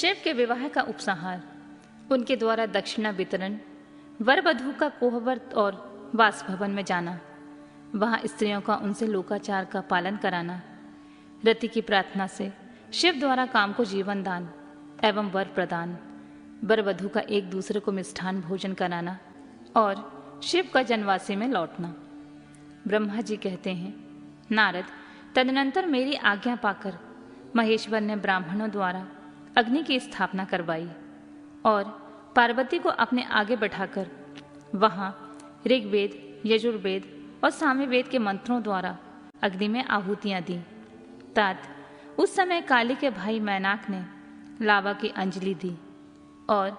शिव के विवाह का उपसंहार, उनके द्वारा दक्षिणा वितरण, वर वधू का कोहवर्त और वास भवन में जाना, वहां स्त्रियों का उनसे लोकाचार का पालन कराना, रति की प्रार्थना से शिव द्वारा काम को जीवन दान एवं वर प्रदान, वर वधू का एक दूसरे को मिष्ठान भोजन कराना और शिव का जनवासी में लौटना। ब्रह्मा जी कहते हैं, नारद, तदनंतर मेरी आज्ञा पाकर महेश्वर ने ब्राह्मणों द्वारा अग्नि की स्थापना करवाई और पार्वती को अपने आगे बैठाकर वहां ऋग्वेद, यजुर्वेद और सामवेद के मंत्रों द्वारा अग्नि में आहुतियां दी। तात उस समय काली के भाई मैनाक ने लावा की अंजलि दी और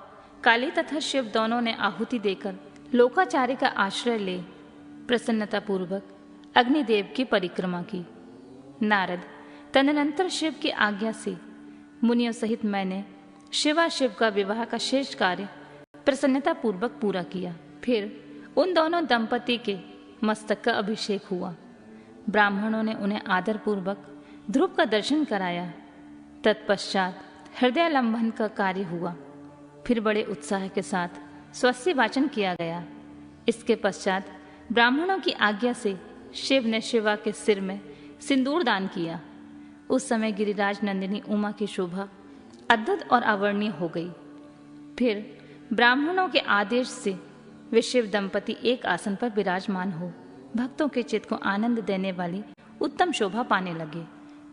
काली तथा शिव दोनों ने आहुति देकर लोकाचार्य का आश्रय ले प्रसन्नतापूर्वक अग्निदेव की परिक्रमा की। नारद, तदनंतर शिव की आज्ञा से मुनियों सहित मैंने शिव का विवाह का शेष कार्य प्रसन्नतापूर्वक पूरा किया। फिर उन दोनों दंपति के मस्तक का अभिषेक हुआ। ब्राह्मणों ने उन्हें आदर पूर्वक ध्रुव का दर्शन कराया। तत्पश्चात हृदयालंबन का कार्य हुआ। फिर बड़े उत्साह के साथ स्वस्ति वाचन किया गया। इसके पश्चात ब्राह्मणों की आज्ञा से शिव ने शिवा के सिर में सिंदूर दान किया। उस समय गिरिराज नंदिनी उमा की शोभा अद्भुत और अवर्णीय हो गई। फिर ब्राह्मणों के आदेश से वे शिव दंपति एक आसन पर विराजमान हो भक्तों के चित्त को आनंद देने वाली उत्तम शोभा पाने लगे।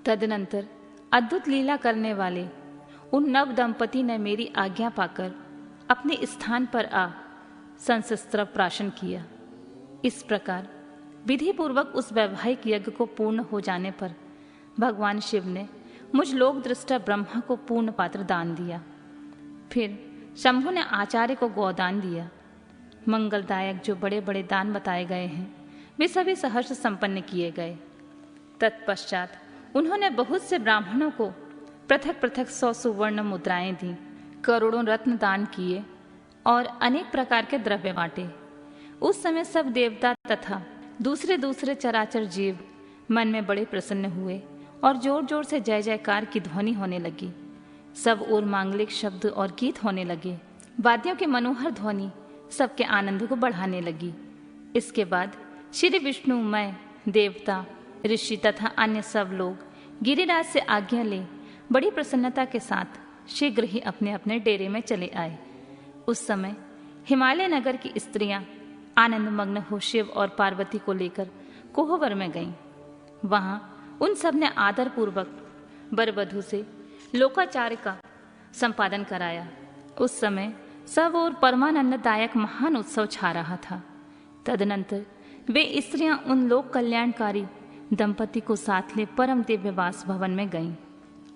तदनंतर अद्भुत लीला करने वाले उन नव दंपति ने मेरी आज्ञा पाकर अपने स्थान पर आ संशस्त्र प्राशन किया। इस प्रकार विधि पूर्वक उस वैवाहिक यज्ञ को पूर्ण हो जाने पर भगवान शिव ने मुझ लोक दृष्टा ब्रह्मा को पूर्ण पात्र दान दिया। फिर शंभु ने आचार्य को गोदान दिया। मंगलदायक जो बड़े बड़े दान बताए गए हैं वे सभी सहर्ष संपन्न किए गए। तत्पश्चात उन्होंने बहुत से ब्राह्मणों को पृथक पृथक 100 सुवर्ण मुद्राएं दी, करोड़ों रत्न दान किए और अनेक प्रकार के द्रव्य बांटे। उस समय सब देवता तथा दूसरे दूसरे चराचर जीव मन में बड़े प्रसन्न हुए और जोर जोर से जय जयकार की ध्वनि होने लगी। सब ओर मांगलिक शब्द और गीत होने लगे। वाद्यों की मनोहर ध्वनि सबके आनंद को बढ़ाने लगी। इसके बाद श्री विष्णु, मैं, देवता, ऋषि तथा अन्य सब लोग गिरिराज से आज्ञा ले बड़ी प्रसन्नता के साथ शीघ्र ही अपने अपने डेरे में चले आए। उस समय हिमालय नगर की स्त्रियां आनंद मग्न हो शिव और पार्वती को लेकर कोहबर में गईं। वहां उन सब ने आदर पूर्वक वर वधू से लोकाचार्य का संपादन कराया। उस समय सब और परमानंददायक महान उत्सव छा रहा था। तदनंतर वे स्त्रियां उन लोक कल्याणकारी दंपति को साथ ले परम दिव्य वास भवन में गईं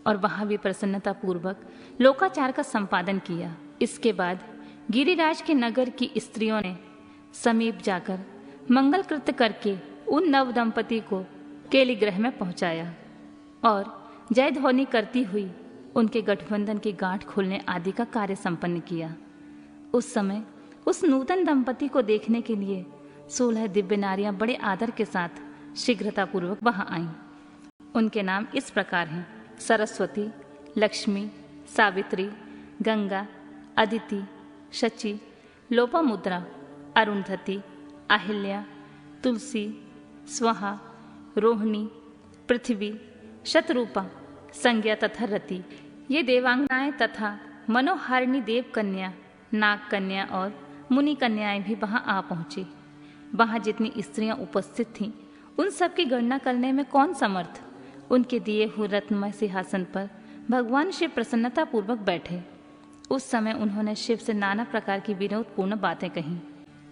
और वहां भी प्रसन्नता पूर्वक लोकाचार का संपादन किया। इसके बाद गिरिराज के नगर की स्त्रियों ने समीप जाकर मंगल कृत्य करके उन नव दंपति को केली गृह में पहुंचाया और जय ध्वनि करती हुई उनके गठबंधन की गांठ खोलने आदि का कार्य संपन्न किया। उस समय उस नूतन दंपति को देखने के लिए 16 दिव्य नारियां बड़े आदर के साथ शीघ्रतापूर्वक वहां आईं। उनके नाम इस प्रकार हैं: सरस्वती, लक्ष्मी, सावित्री, गंगा, अदिति, शची, लोपामुद्रा, अरुंधति, अहिल्या, तुलसी, स्वाहा, रोहिणी, पृथ्वी, शतरूपा, संज्ञा तथा रति। ये देवांगनाएं तथा मनोहारिणी देव कन्या, नाग कन्या और मुनि कन्याएं भी वहां आ पहुंची। वहां जितनी स्त्रियां उपस्थित थीं उन सब की गणना करने में कौन समर्थ। उनके दिए हुए रत्नमय सिंहासन पर भगवान शिव प्रसन्नता पूर्वक बैठे। उस समय उन्होंने शिव से नाना प्रकार की विनोदपूर्ण बातें कहीं।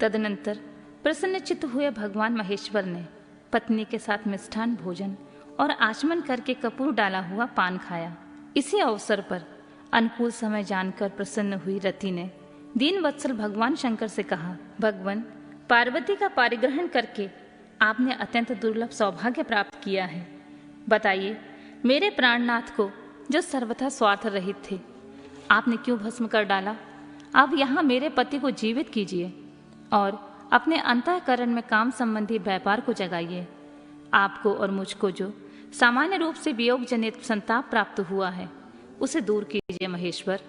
तदनंतर प्रसन्नचित्त हुए भगवान महेश्वर ने पत्नी के साथ मिष्ठान भोजन और आचमन करके कपूर डाला हुआ पान खाया। इसी अवसर पर अनुकूल समय जानकर प्रसन्न हुई रति ने दीन वत्सल भगवान शंकर से कहा, भगवान, पार्वती का पारिग्रहण करके आपने अत्यंत दुर्लभ सौभाग्य प्राप्त किया है। बताइए, मेरे प्राणनाथ को जो सर्वथा स्वार्थ रहित थे आपने क्यों भस्म कर डाला? अब यहाँ मेरे पति को जीवित कीजिए और अपने अंतःकरण में काम संबंधी व्यापार को जगाइए। आपको और मुझको जो सामान्य रूप से वियोग जनित संताप प्राप्त हुआ है उसे दूर कीजिए महेश्वर।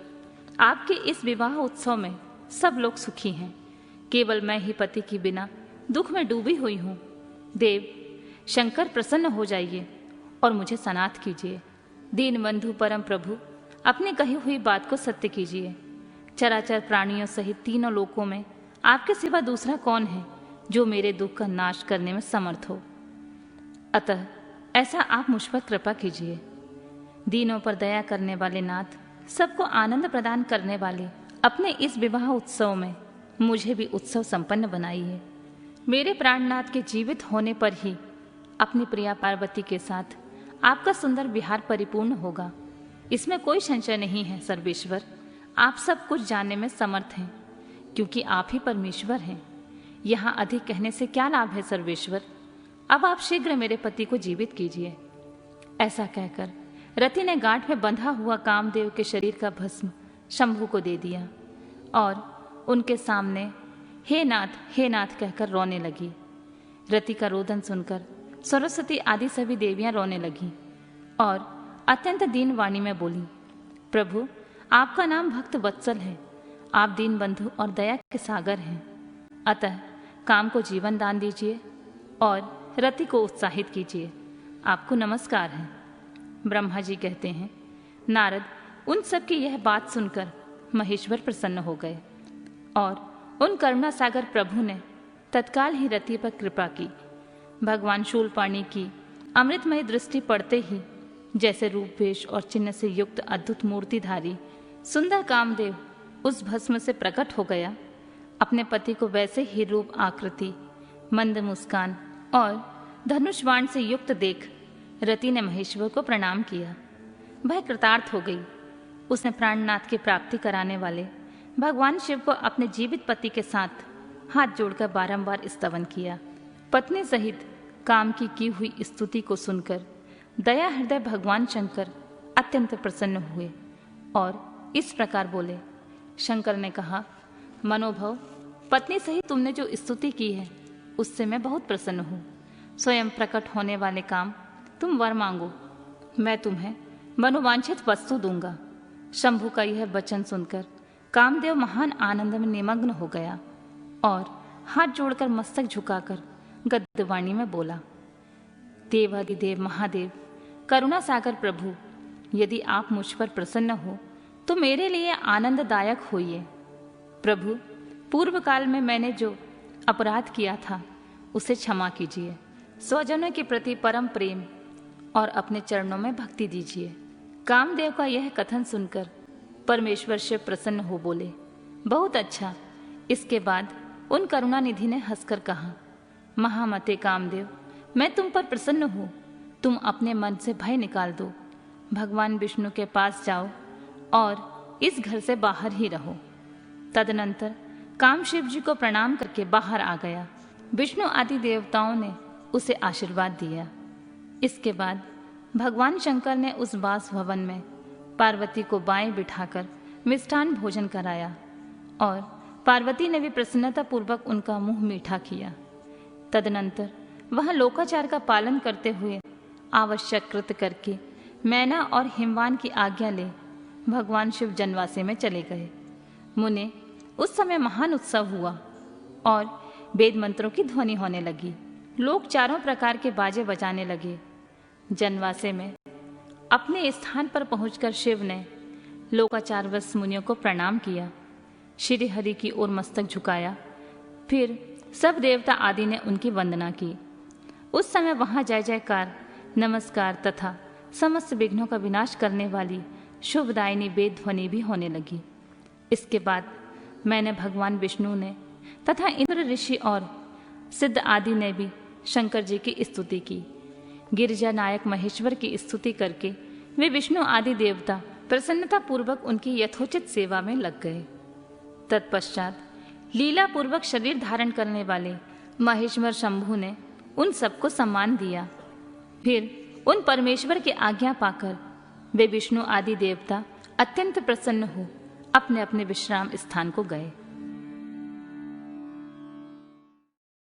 आपके इस विवाह उत्सव में सब लोग सुखी हैं, केवल मैं ही पति की बिना दुख में डूबी हुई हूँ। देव शंकर प्रसन्न हो जाइए और मुझे सनाथ कीजिए। दीनबंधु परम प्रभु अपनी कही हुई बात को सत्य कीजिए। चराचर प्राणियों सहित तीनों लोकों में आपके सिवा दूसरा कौन है जो मेरे दुख का नाश करने में समर्थ हो। अतः ऐसा आप मुझ पर कृपा कीजिए। दीनों पर दया करने वाले नाथ, सबको आनंद प्रदान करने वाले, अपने इस विवाह उत्सव में मुझे भी उत्सव संपन्न बनाइए। मेरे प्राणनाथ के जीवित होने पर ही अपनी प्रिया पार्वती के साथ आपका सुंदर विहार परिपूर्ण होगा। इसमें कोई संशय नहीं है सर्वेश्वर। आप सब कुछ जानने में समर्थ हैं, क्योंकि आप ही परमेश्वर हैं। यहाँ अधिक कहने से क्या लाभ है सर्वेश्वर। अब आप शीघ्र मेरे पति को जीवित कीजिए। ऐसा कहकर रति ने गांठ में बंधा हुआ कामदेव के शरीर का भस्म शंभू को दे दिया और उनके सामने हे नाथ कहकर रोने लगी। रति का रोदन सुनकर सरस्वती आदि सभी देवियां रोने लगी और अत्यंत दीन वाणी में बोली, प्रभु आपका नाम भक्त वत्सल है। आप दीन बंधु और दया के सागर हैं। अतः काम को जीवन दान दीजिए और रति को उत्साहित कीजिए। आपको नमस्कार है। ब्रह्मा जी कहते हैं, नारद उन सब की यह बात सुनकर महेश्वर प्रसन्न हो गए और उन करुणा सागर प्रभु ने तत्काल ही रति पर कृपा की। भगवान शूलपाणी की अमृतमय दृष्टि पड़ते ही जैसे रूप वेश और चिन्ह से युक्त अद्भुत मूर्तिधारी सुंदर कामदेव उस भस्म से प्रकट हो गया। अपने पति को वैसे ही रूप आकृति, मंद मुस्कान और धनुष बाण से युक्त देख रति ने महेश्वर को प्रणाम किया। वह कृतार्थ हो गई। उसने प्राणनाथ की प्राप्ति कराने वाले भगवान शिव को अपने जीवित पति के साथ हाथ जोड़कर बारंबार स्तवन किया। पत्नी सहित काम की हुई स्तुति को सुनकर दया हृदय भगवान शंकर अत्यंत प्रसन्न हुए और इस प्रकार बोले। शंकर ने कहा, मनोभव पत्नी सहित तुमने जो स्तुति की है उससे मैं बहुत प्रसन्न हूँ। स्वयं प्रकट होने वाले काम तुम वर मांगो, मैं तुम्हें मनोवांछित वस्तु दूंगा। शंभु का यह वचन सुनकर कामदेव महान आनंद में निमग्न हो गया और हाथ जोड़कर मस्तक झुकाकर गद्यवाणी में बोला, देवादिदेव महादेव करुणा सागर प्रभु, यदि आप मुझ पर प्रसन्न हो तो मेरे लिए आनंददायक होइए। प्रभु पूर्व काल में मैंने जो अपराध किया था उसे क्षमा कीजिए। स्वजनों के प्रति परम प्रेम और अपने चरणों में भक्ति दीजिए। कामदेव का यह कथन सुनकर परमेश्वर शिव प्रसन्न हो बोले, बहुत अच्छा। इसके बाद उन करुणानिधि ने हंसकर कहा, महामते कामदेव, मैं तुम पर प्रसन्न हूँ। तुम अपने मन से भय निकाल दो, भगवान विष्णु के पास जाओ और इस घर से बाहर ही रहो। तदनंतर काम शिव जी को प्रणाम करके बाहर आ गया। विष्णु आदि देवताओं ने उसे आशीर्वाद दिया। इसके बाद भगवान शंकर ने उस वास भवन में पार्वती को बाएं बिठाकर मिष्ठान भोजन कराया और पार्वती ने भी प्रसन्नता पूर्वक उनका मुंह मीठा किया। तदनंतर वह लोकाचार का पालन करते हुए आवश्यक कृत्य करके मैना और हिमवान की आज्ञा ले भगवान शिव जनवासे में चले गए। मुने उस समय महान उत्सव हुआ और वेद मंत्रों की ध्वनि होने लगी। लोग चारों प्रकार के बाजे बजाने लगे। जनवासे में अपने स्थान पर पहुंचकर शिव ने लोकाचारवश मुनियों को प्रणाम किया, श्री हरि की ओर मस्तक झुकाया। फिर सब देवता आदि ने उनकी वंदना की। उस समय वहां जय जयकार, नमस्कार तथा समस्त विघ्नों का विनाश करने वाली शुभदायिनी वेद ध्वनि भी होने लगी। इसके बाद मैंने भगवान विष्णु ने तथा इंद्र ऋषि और सिद्ध आदि ने भी शंकर जी की स्तुति की। गिरिजा नायक महेश्वर की स्तुति करके वे विष्णु आदि देवता प्रसन्नता पूर्वक उनकी यथोचित सेवा में लग गए। तत्पश्चात लीला पूर्वक शरीर धारण करने वाले महेश्वर शंभु ने उन सबको सम्मान दिया। फिर उन परमेश्वर की आज्ञा पाकर वे विष्णु आदि देवता अत्यंत प्रसन्न हो अपने अपने विश्राम स्थान को गए।